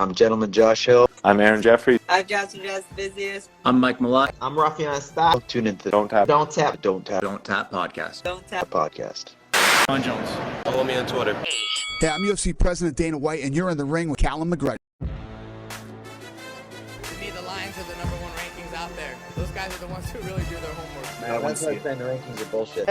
I'm Gentleman Josh Hill. I'm Aaron Jeffrey. I'm Johnson Jazz Busiest. I'm Mike Malott. I'm Raffian Stock. Tune into the Don't Tap podcast. Don't tap podcast. John Jones. Follow me on Twitter. Hey, I'm UFC President Dana White, and you're in the ring with Callum McGregor. To me, the Lions are the number one rankings out there. Those guys are the ones who really do their homework. Man, that's why the rankings are bullshit.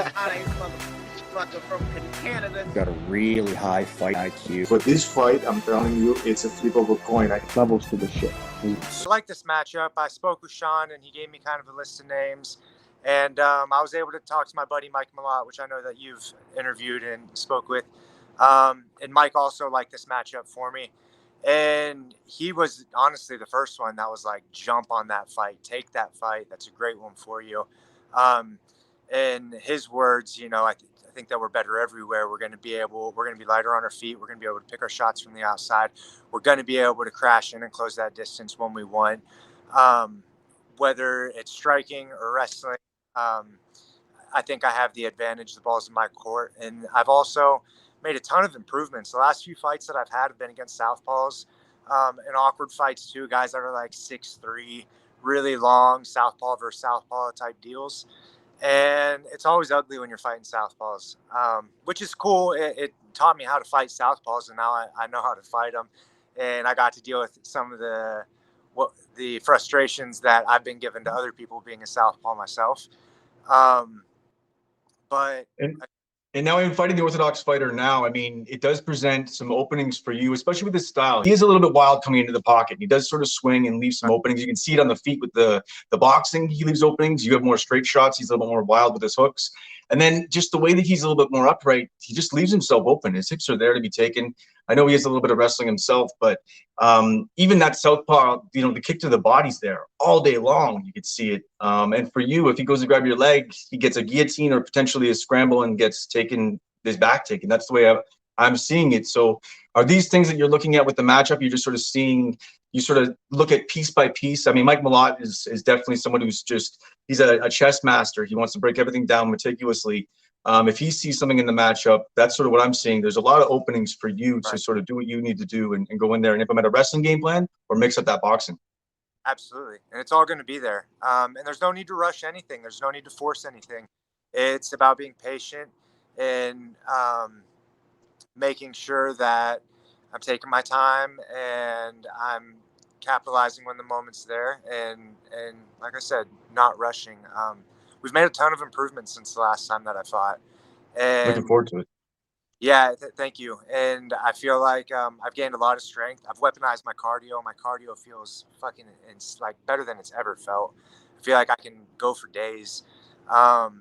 From Canada. Got a really high fight IQ. But this fight, I'm telling you, it's a flip of a coin. Levels to the shit. I like this matchup. I spoke with Sean, and he gave me kind of a list of names. And I was able to talk to my buddy Mike Malott, which I know that you've interviewed and spoke with. And Mike also liked this matchup for me. And he was honestly the first one that was like, jump on that fight, take that fight. That's a great one for you. In his words, you know, I think that we're better everywhere. We're going to be lighter on our feet. We're going to be able to pick our shots from the outside. We're going to be able to crash in and close that distance when we want. Whether it's striking or wrestling, I think I have the advantage. The ball's in my court. And I've also made a ton of improvements. The last few fights that I've had have been against southpaws, and awkward fights too, guys that are like 6'3", really long southpaw versus southpaw type deals. And it's always ugly when you're fighting southpaws, which is cool. It taught me how to fight southpaws, and now I know how to fight them. And I got to deal with some of the frustrations that I've been given to other people being a southpaw myself. And now in fighting the orthodox fighter now, I mean, it does present some openings for you, especially with his style. He is a little bit wild coming into the pocket. He does sort of swing and leave some openings. You can see it on the feet with the boxing. He leaves openings. You have more straight shots. He's a little bit more wild with his hooks. And then just the way that he's a little bit more upright, he just leaves himself open. His hips are there to be taken. I know he has a little bit of wrestling himself, but even that southpaw, you know, the kick to the body's there all day long. You could see it. And for you, if he goes to grab your leg, he gets a guillotine or potentially a scramble and gets taken, his back taken. That's the way I'm seeing it. So are these things that you're looking at with the matchup? You're just sort of seeing, you sort of look at piece by piece. I mean, Mike Malott is definitely someone who's just, he's a chess master. He wants to break everything down meticulously. If he sees something in the matchup, that's sort of what I'm seeing. There's a lot of openings for you to sort of do what you need to do and go in there and implement a wrestling game plan or mix up that boxing. Absolutely. And it's all going to be there. And there's no need to rush anything. There's no need to force anything. It's about being patient and making sure that I'm taking my time and I'm capitalizing when the moment's there. And like I said, not rushing. We've made a ton of improvements since the last time that I fought. And looking forward to it. Yeah, thank you. And I feel like I've gained a lot of strength. I've weaponized my cardio. My cardio feels fucking like better than it's ever felt. I feel like I can go for days. I've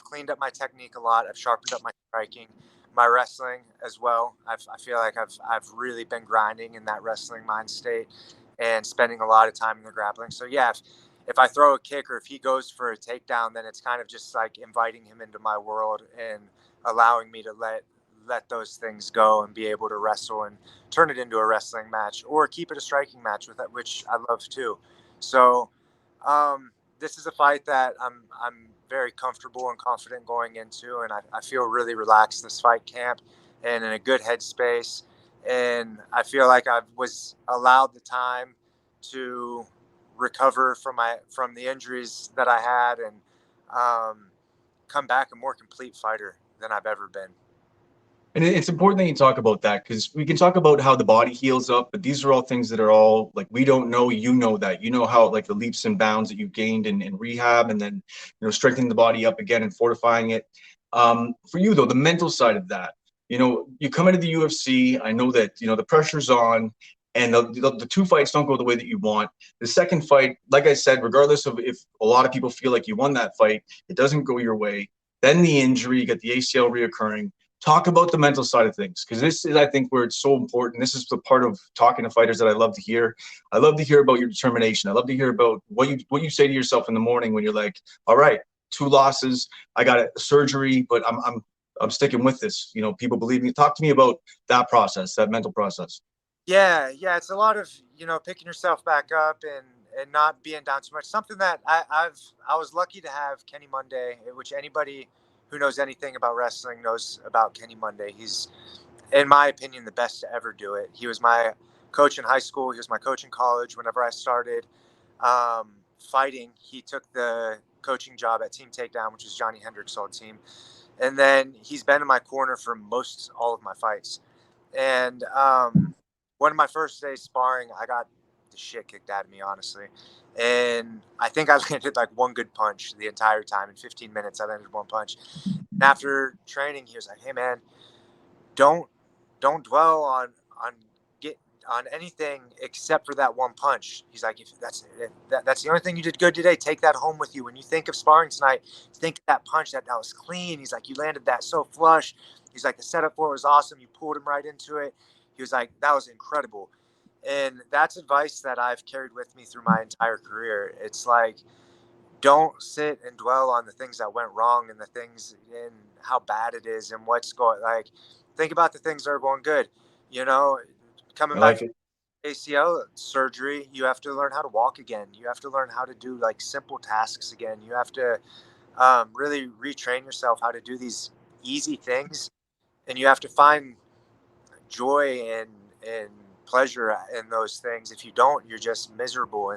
cleaned up my technique a lot. I've sharpened up my striking, my wrestling as well. I feel like I've really been grinding in that wrestling mind state and spending a lot of time in the grappling. So yeah, if I throw a kick or if he goes for a takedown, then it's kind of just like inviting him into my world and allowing me to let those things go and be able to wrestle and turn it into a wrestling match or keep it a striking match with that, which I love too. So this is a fight that I'm very comfortable and confident going into, and I feel really relaxed this fight camp and in a good headspace. And I feel like I was allowed the time to recover from the injuries that I had and come back a more complete fighter than I've ever been. And it's important that you talk about that, because we can talk about how the body heals up, but these are all things that are all like, we don't know, you know that, you know how like the leaps and bounds that you've gained in rehab and then, you know, strengthening the body up again and fortifying it. For you though, the mental side of that, you know, you come into the UFC, I know that, you know, the pressure's on, and the two fights don't go the way that you want. The second fight, like I said, regardless of if a lot of people feel like you won that fight, it doesn't go your way. Then the injury, you get the ACL reoccurring. Talk about the mental side of things, because this is, I think, where it's so important. This is the part of talking to fighters that I love to hear. I love to hear about your determination. I love to hear about what you say to yourself in the morning when you're like, all right, 2 losses, I got a surgery, but I'm sticking with this. You know, people believe me. Talk to me about that process, that mental process. Yeah, it's a lot of, you know, picking yourself back up and not being down too much. Something that I was lucky to have Kenny Monday, which anybody who knows anything about wrestling knows about Kenny Monday. He's in my opinion, the best to ever do it. He was my coach in high school. He was my coach in college. Whenever I started fighting, he took the coaching job at Team Takedown, which is Johnny Hendrick's old team. And then he's been in my corner for all of my fights. And one of my first days sparring, I got the shit kicked out of me, honestly. And I think I landed like one good punch the entire time. In 15 minutes, I landed one punch. And after training, he was like, "Hey, man, don't dwell on anything except for that one punch." He's like, "If that's the only thing you did good today, take that home with you. When you think of sparring tonight, think of that punch that was clean." He's like, "You landed that so flush." He's like, "The setup for it was awesome. You pulled him right into it." He was like, "That was incredible." And that's advice that I've carried with me through my entire career. It's like, don't sit and dwell on the things that went wrong and the things and how bad it is and what's going, like, think about the things that are going good. Coming back from ACL surgery, you have to learn how to walk again. You have to learn how to do like simple tasks again. You have to really retrain yourself how to do these easy things, and you have to find joy and pleasure in those things. If you don't, you're just miserable,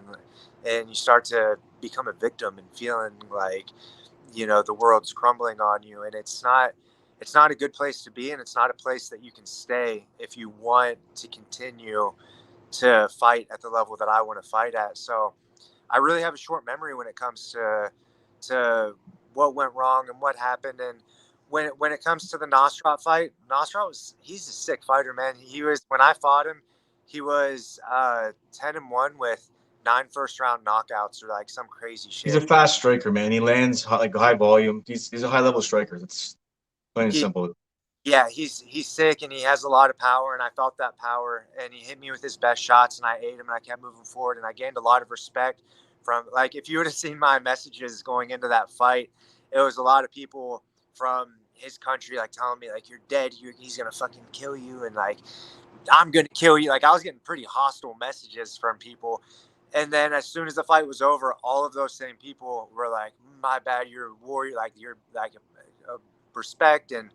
and you start to become a victim and feeling like the world's crumbling on you, and it's not a good place to be, and it's not a place that you can stay if you want to continue to fight at the level that I want to fight at. So I really have a short memory when it comes to what went wrong and what happened. And when it comes to the Nostrat fight, he's a sick fighter, man. When I fought him, he was 10-1 with 9 first-round knockouts or like some crazy shit. He's a fast striker, man. He lands like high volume. He's a high-level striker. It's plain and simple. Yeah, he's sick, and he has a lot of power, and I felt that power, and he hit me with his best shots, and I ate him, and I kept moving forward, and I gained a lot of respect from, like, if you would have seen my messages going into that fight, it was a lot of people from his country, like, telling me, like, "You're dead, he's gonna fucking kill you," and like, "I'm gonna kill you." Like, I was getting pretty hostile messages from people. And then as soon as the fight was over, all of those same people were like, "My bad, you're a warrior, like, you're like a respect." And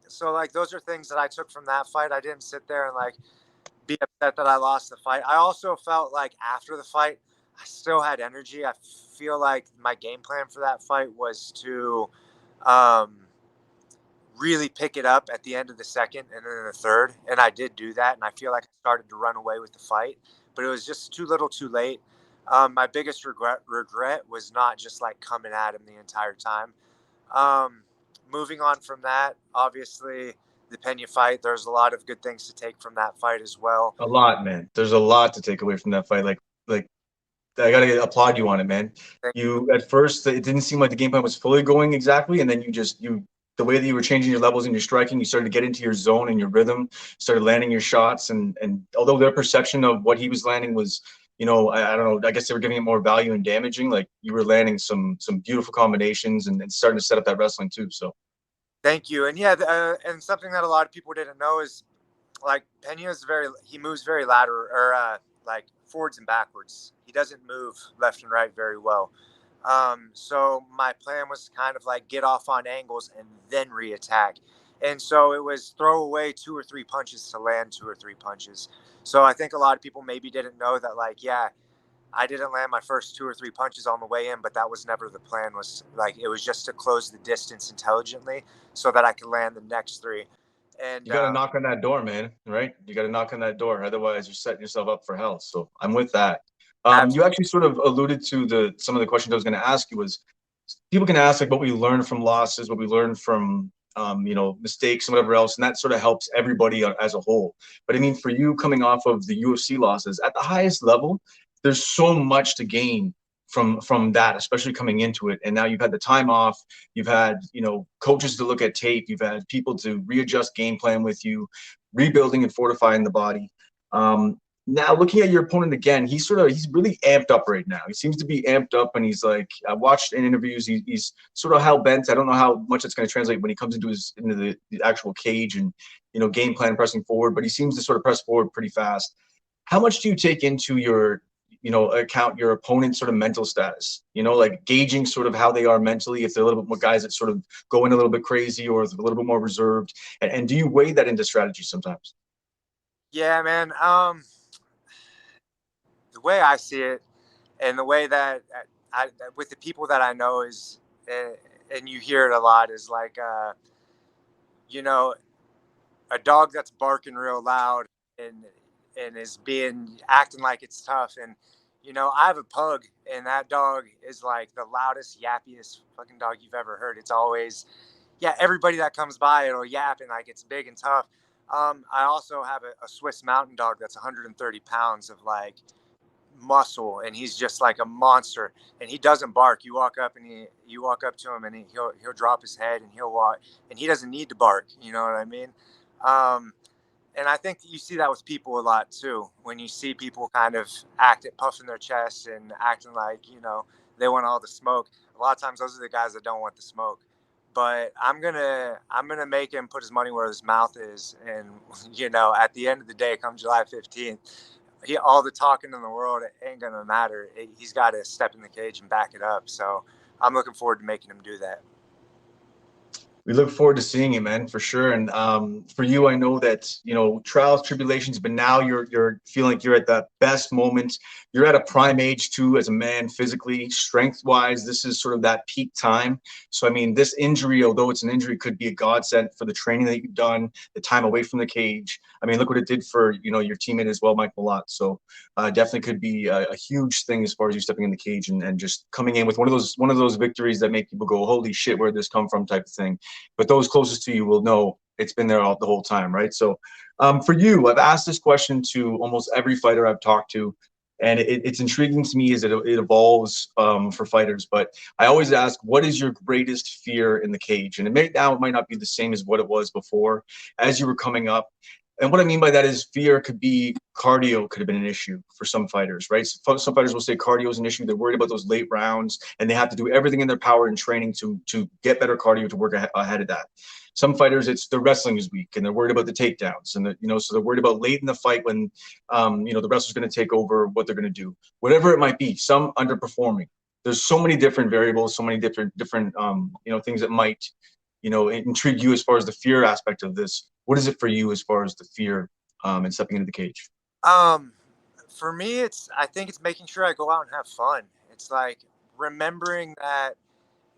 so like, those are things that I took from that fight. I didn't sit there and like be upset that I lost the fight. I also felt like after the fight, I still had energy. I feel like my game plan for that fight was to really pick it up at the end of the second and then the third. And I did do that. And I feel like I started to run away with the fight, but it was just too little too late. My biggest regret was not just like coming at him the entire time. Moving on from that, obviously the Pena fight, there's a lot of good things to take from that fight as well. A lot, man. There's a lot to take away from that fight. Like I gotta applaud you on it, man. You at first, it didn't seem like the game plan was fully going exactly, and then the way that you were changing your levels and your striking, you started to get into your zone and your rhythm, started landing your shots, and although their perception of what he was landing was, I don't know, I guess they were giving it more value and damaging, like, you were landing some beautiful combinations and starting to set up that wrestling too. So thank you. And yeah, and something that a lot of people didn't know is, like, Pena he moves very lateral, or like forwards and backwards. He doesn't move left and right very well. So my plan was kind of like get off on angles and then re-attack. And so it was throw away 2 or 3 punches to land 2 or 3 punches. So I think a lot of people maybe didn't know that, like, yeah, I didn't land my first 2 or 3 punches on the way in, but that was never the plan. Was like, it was just to close the distance intelligently so that I could land the next 3. And you got to knock on that door, man, right? You got to knock on that door. Otherwise, you're setting yourself up for hell. So I'm with that. You actually sort of alluded to some of the questions I was going to ask you. Was people can ask like what we learned from losses, what we learned from mistakes and whatever else, and that sort of helps everybody as a whole. But I mean, for you coming off of the UFC losses at the highest level, there's so much to gain from that, especially coming into it. And now you've had the time off, you've had coaches to look at tape, you've had people to readjust game plan with you, rebuilding and fortifying the body. Now looking at your opponent again, he's really amped up right now. He seems to be amped up, and he's like, I watched in interviews, he's sort of hell-bent. I don't know how much it's going to translate when he comes into the actual cage and game plan pressing forward, but he seems to sort of press forward pretty fast. How much do you take into your account your opponent's sort of mental status, like gauging sort of how they are mentally, if they're a little bit more guys that sort of go in a little bit crazy or a little bit more reserved. And do you weigh that into strategy sometimes? Yeah, man. The way I see it, and the way that with the people that I know is, and you hear it a lot, is like, you know, a dog that's barking real loud and is acting like it's tough. And I have a pug, and that dog is like the loudest, yappiest fucking dog you've ever heard. It's always, yeah, everybody that comes by, it'll yap, and like it's big and tough. I also have a Swiss Mountain Dog that's 130 pounds of like muscle, and he's just like a monster, and he doesn't bark. You walk up to him, and he'll drop his head, and he'll walk, and he doesn't need to bark. You know what I mean? And I think you see that with people a lot too. When you see people kind of puffing their chest and acting like, they want all the smoke. A lot of times those are the guys that don't want the smoke. But I'm gonna make him put his money where his mouth is. And, at the end of the day, come July 15th, all the talking in the world ain't going to matter. He's got to step in the cage and back it up. So I'm looking forward to making him do that. We look forward to seeing you, man, for sure. And for you, I know that, trials, tribulations, but now you're feeling like you're at that best moment. You're at a prime age too, as a man, physically, strength-wise. This is sort of that peak time. So, I mean, this injury, although it's an injury, could be a godsend for the training that you've done, the time away from the cage. I mean, look what it did for, your teammate as well, Mike Malott. So definitely could be a huge thing as far as you stepping in the cage and just coming in with one of those victories that make people go, holy shit, where'd this come from type of thing. But those closest to you will know it's been there the whole time, right? So for you, I've asked this question to almost every fighter I've talked to, and it's intriguing to me as it evolves for fighters. But I always ask, what is your greatest fear in the cage? And it might not be the same as what it was before as you were coming up. And what I mean by that is fear could be cardio could have been an issue for some fighters, right? So some fighters will say cardio is an issue. They're worried about those late rounds, and they have to do everything in their power in training to get better cardio to work ahead of that. Some fighters, it's their wrestling is weak, and they're worried about the takedowns, and so they're worried about late in the fight when the wrestler's going to take over, what they're going to do, whatever it might be. Some underperforming. There's so many different variables, so many different things that might intrigue you as far as the fear aspect of this. What is it for you as far as the fear and stepping into the cage? For me, I think it's making sure I go out and have fun. It's like remembering that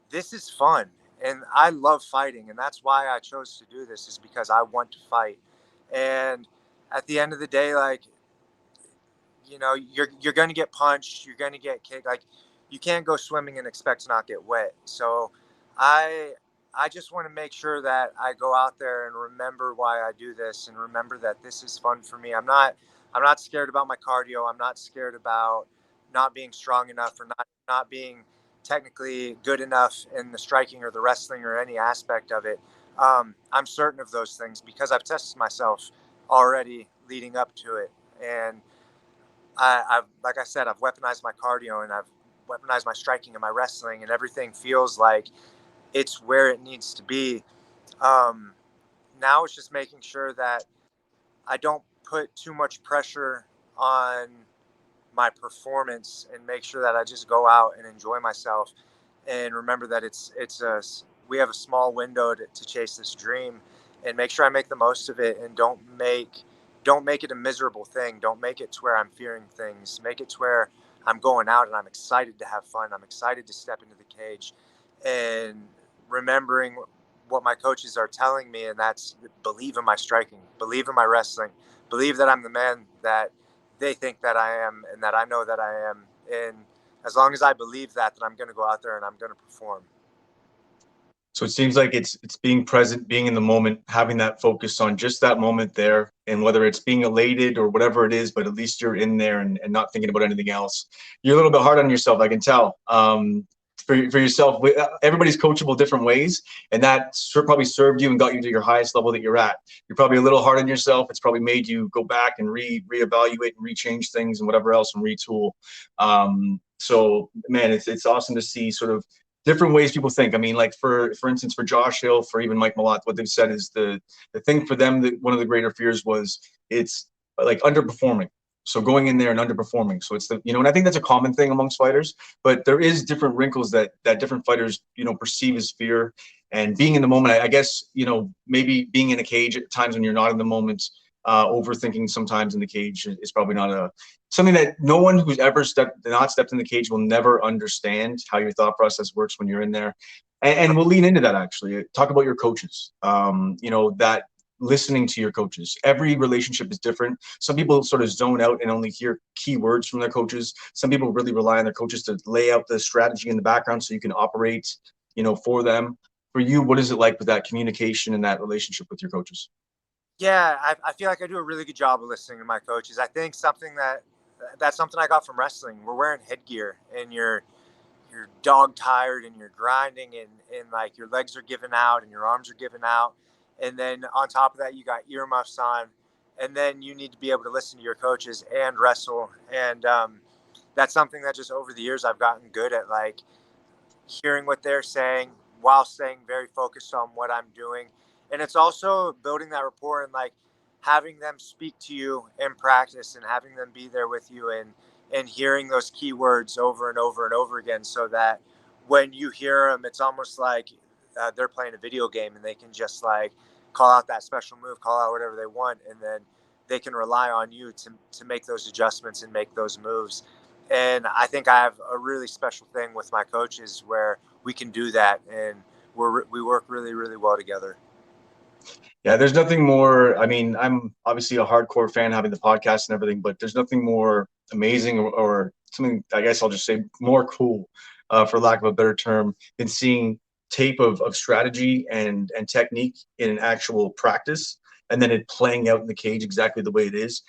this is fun, and I love fighting, and that's why I chose to do this, is because I want to fight. And at the end of the day, like, you're going to get punched, you're going to get kicked. Like, you can't go swimming and expect to not get wet. So I just want to make sure that I go out there and remember why I do this, and remember that this is fun for me. I'm not scared about my cardio. I'm not scared about not being strong enough, or not being technically good enough in the striking or the wrestling or any aspect of it. I'm certain of those things because I've tested myself already leading up to it. And I've like I said, I've weaponized my cardio, and I've weaponized my striking and my wrestling, and everything feels like it's where it needs to be. Now it's just making sure that I don't put too much pressure on my performance, and make sure that I just go out and enjoy myself, and remember that we have a small window to chase this dream, and make sure I make the most of it, and don't make it a miserable thing. Don't make it to where I'm fearing things. Make it to where I'm going out and I'm excited to have fun. I'm excited to step into the cage, and remembering what my coaches are telling me, and that's believe in my striking, believe in my wrestling, believe that I'm the man that they think that I am, and that I know that I am. And as long as I believe that I'm going to go out there and I'm going to perform. So it seems like it's being present, being in the moment, having that focus on just that moment there, and whether it's being elated or whatever it is, but at least you're in there and not thinking about anything else. You're a little bit hard on yourself, I can tell. For yourself, everybody's coachable different ways, and that probably served you and got you to your highest level that you're at. You're probably a little hard on yourself. It's probably made you go back and reevaluate and rechange things and whatever else, and retool. So man, it's awesome to see sort of different ways people think. I mean, like for instance, for Josh Hill, for even Mike Malott, what they've said is the thing for them that one of the greater fears was it's like underperforming. So going in there and underperforming. So it's and I think that's a common thing amongst fighters, but there is different wrinkles that different fighters, perceive as fear. And being in the moment, I guess, maybe being in a cage at times when you're not in the moment, overthinking sometimes in the cage is probably not something that no one who's ever not stepped in the cage will never understand how your thought process works when you're in there. And we'll lean into that, actually. Talk about your coaches, that listening to your coaches. Every relationship is different. Some people sort of zone out and only hear key words from their coaches. Some people really rely on their coaches to lay out the strategy in the background so you can operate, for them. For you, what is it like with that communication and that relationship with your coaches? Yeah, I feel like I do a really good job of listening to my coaches. I think that's something I got from wrestling. We're wearing headgear and you're dog tired and you're grinding and like your legs are giving out and your arms are giving out. And then on top of that, you got earmuffs on, and then you need to be able to listen to your coaches and wrestle. And that's something that just over the years I've gotten good at, like hearing what they're saying while staying very focused on what I'm doing. And it's also building that rapport and like having them speak to you in practice and having them be there with you and hearing those key words over and over and over again, so that when you hear them, it's almost like they're playing a video game and they can just like call out that special move, call out whatever they want, and then they can rely on you to make those adjustments and make those moves. And I think I have a really special thing with my coaches where we can do that, and we work really, really well together. Yeah, there's nothing more. I mean, I'm obviously a hardcore fan having the podcast and everything, but there's nothing more amazing or something, I guess I'll just say more cool, for lack of a better term, than seeing tape of strategy and technique in an actual practice, and then it playing out in the cage exactly the way it is,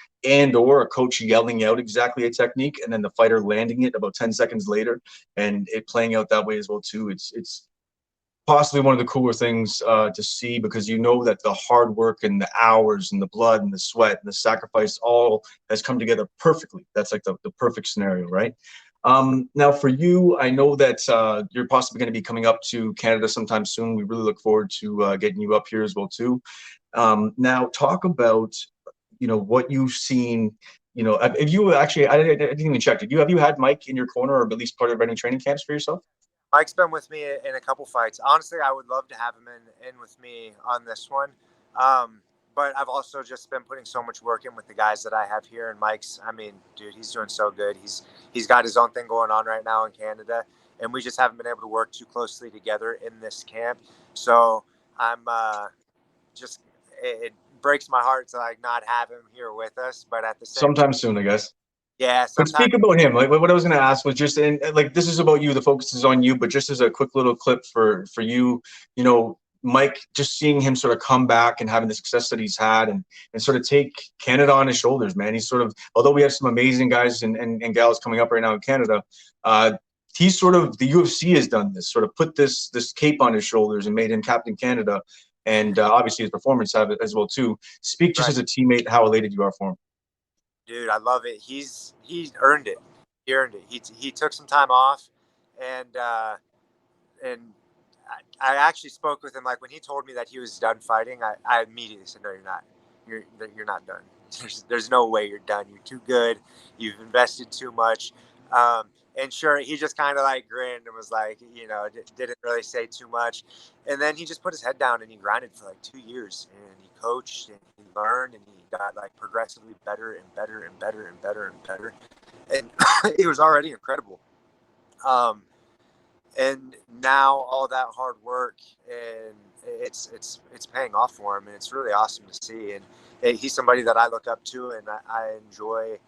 or a coach yelling out exactly a technique and then the fighter landing it about 10 seconds later and it playing out that way as well too. It's possibly one of the cooler things to see, because that the hard work and the hours and the blood and the sweat and the sacrifice all has come together perfectly. That's like the perfect scenario, right? Now for you, I know that you're possibly going to be coming up to Canada sometime soon. We really look forward to getting you up here as well too. Now talk about, what you've seen. If you actually, I didn't even check. Have you had Mike in your corner or at least part of any training camps for yourself? Mike's been with me in a couple fights. Honestly, I would love to have him in with me on this one. But I've also just been putting so much work in with the guys that I have here. And Mike's, I mean, dude, he's doing so good. He's got his own thing going on right now in Canada. And we just haven't been able to work too closely together in this camp. So I'm it breaks my heart to like not have him here with us. But at the same Sometime soon, I guess. Yeah. But speak about him. Like what I was going to ask was just, and like this is about you. The focus is on you. But just as a quick little clip for you, Mike, just seeing him sort of come back and having the success that he's had and sort of take Canada on his shoulders, man. He's sort of, although we have some amazing guys and gals coming up right now in Canada, he's sort of, the UFC has done this, sort of put this cape on his shoulders and made him Captain Canada. And obviously his performance have it as well too. Speak just as a teammate, how elated you are for him. Dude, I love it. He's earned it. He earned it. He took some time off, and I actually spoke with him. Like when he told me that he was done fighting, I immediately said, "No, you're not. You're not done. There's no way you're done. You're too good. You've invested too much." And sure, he just kind of like grinned and was like, didn't really say too much. And then he just put his head down and he grinded for like 2 years, and he coached and he learned and he got like progressively better and better and better and better and better. And it was already incredible. And now all that hard work, and it's paying off for him, and it's really awesome to see. And he's somebody that I look up to, and I enjoy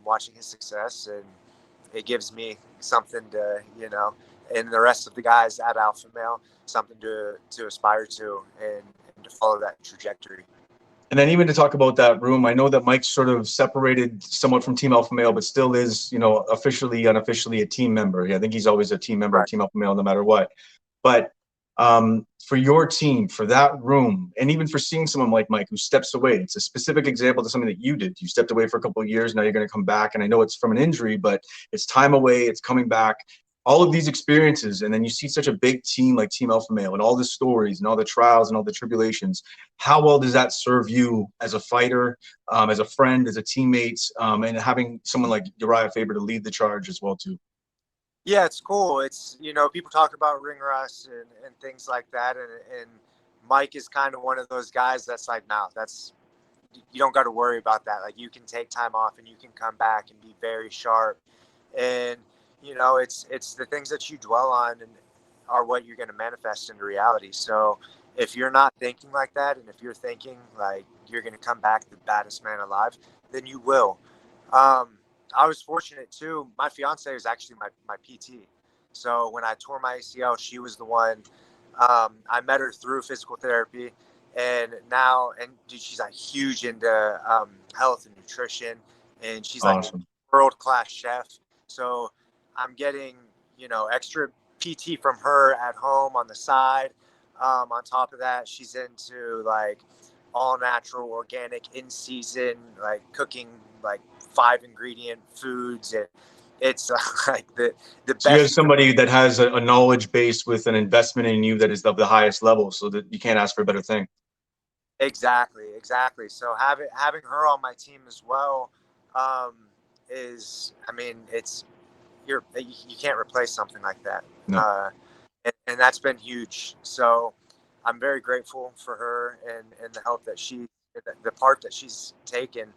watching his success, and it gives me something to, and the rest of the guys at Alpha Male, something to aspire to and to follow that trajectory. And then even to talk about that room, I know that Mike's sort of separated somewhat from Team Alpha Male, but still is, officially, unofficially a team member. I think he's always a team member of Team Alpha Male no matter what. But for your team, for that room, and even for seeing someone like Mike who steps away, it's a specific example to something that you did. You stepped away for a couple of years. Now you're going to come back. And I know it's from an injury, but it's time away. It's coming back. all of these experiences, and then you see such a big team like Team Alpha Male and all the stories and all the trials and all the tribulations. How well does that serve you as a fighter, as a friend, as a teammate, and having someone like Uriah Faber to lead the charge as well too? Yeah, it's cool. It's, people talk about ring rust and things like that. And Mike is kind of one of those guys that's like, no, you don't got to worry about that. Like, you can take time off and you can come back and be very sharp. And, it's the things that you dwell on and are what you're going to manifest into reality. So if you're not thinking like that, and if you're thinking like you're going to come back the baddest man alive, then you will. I was fortunate too. My fiance is actually my PT. So when I tore my ACL, she was the one. I met her through physical therapy, and dude, she's like huge into health and nutrition, and she's Awesome. like a world-class chef. So I'm getting, extra PT from her at home on the side. On top of that, she's into like all natural, organic, in season, like cooking, like 5 ingredient foods. And it's like the best. So you have somebody that has a knowledge base with an investment in you that is of the highest level, so that you can't ask for a better thing. Exactly. So having her on my team as well you can't replace something like that. No. And that's been huge. So I'm very grateful for her and the help that the part that she's taken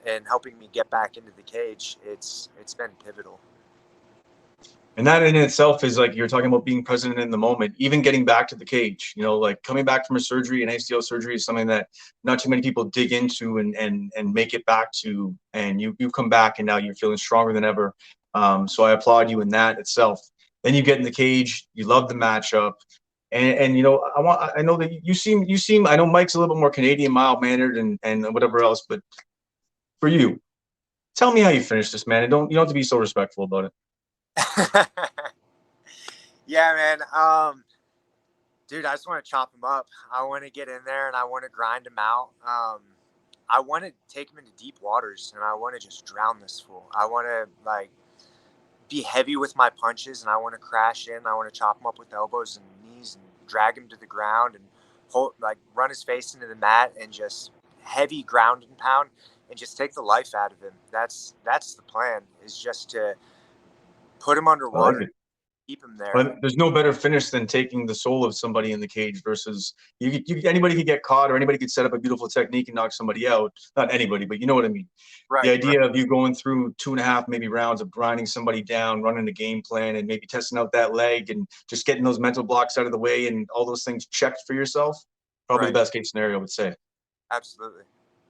and helping me get back into the cage. It's been pivotal. And that in itself is like, you're talking about being present in the moment, even getting back to the cage, like coming back from a surgery, an ACL surgery is something that not too many people dig into and make it back to, and you come back and now you're feeling stronger than ever. So I applaud you in that itself. Then you get in the cage, you love the matchup. And I know that you seem, I know Mike's a little bit more Canadian, mild-mannered and whatever else, but for you, tell me how you finished this, man. And you don't have to be so respectful about it. Yeah, man. Dude, I just want to chop him up. I want to get in there and I want to grind him out. I want to take him into deep waters and I want to just drown this fool. I want to be heavy with my punches and I want to crash in. I want to chop him up with elbows and knees and drag him to the ground and run his face into the mat and just heavy ground and pound and just take the life out of him. That's the plan, is just to put him underwater, keep him there. But there's no better finish than taking the soul of somebody in the cage versus anybody could get caught or anybody could set up a beautiful technique and knock somebody out. Not anybody, but you know what I mean. Right. The idea of you going through 2.5 maybe rounds of grinding somebody down, running the game plan, and maybe testing out that leg and just getting those mental blocks out of the way and all those things checked for yourself. Probably the best case scenario, I would say. Absolutely.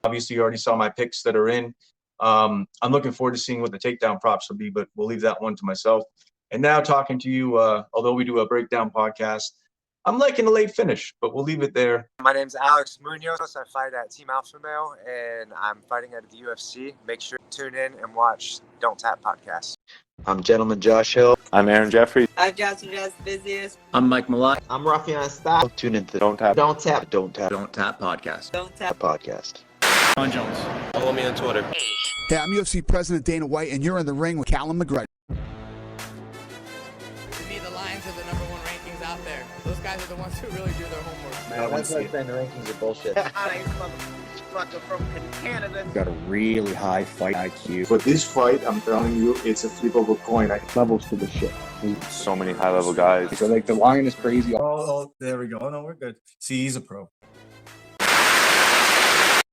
Obviously, you already saw my picks that are in. I'm looking forward to seeing what the takedown props will be, but we'll leave that one to myself. And now talking to you, although we do a breakdown podcast, I'm liking a late finish, but we'll leave it there. My name's Alex Munoz. I fight at Team Alpha Male, and I'm fighting at the UFC. Make sure to tune in and watch Don't Tap Podcast. I'm Gentleman Josh Hill. I'm Aaron Jeffrey. I'm Johnson Jazz Busiest. I'm Mike Malott. I'm Ruffian Style. Tune in to the Don't tap. Don't Tap Podcast. Don't tap. podcast. John Jones. Follow me on Twitter. Hey, I'm UFC President Dana White, and you're in the ring with Callum McGregor. To me, the Lions are the number 1 rankings out there. Those guys are the ones who really do their homework. Man, that's why saying the rankings are bullshit. Motherfucker from Canada. Got a really high fight IQ. But this fight, I'm telling you, it's a flip of a coin. Levels to the shit. So many high-level guys. So like the line is crazy. Oh, there we go. Oh, no, we're good. See, he's a pro.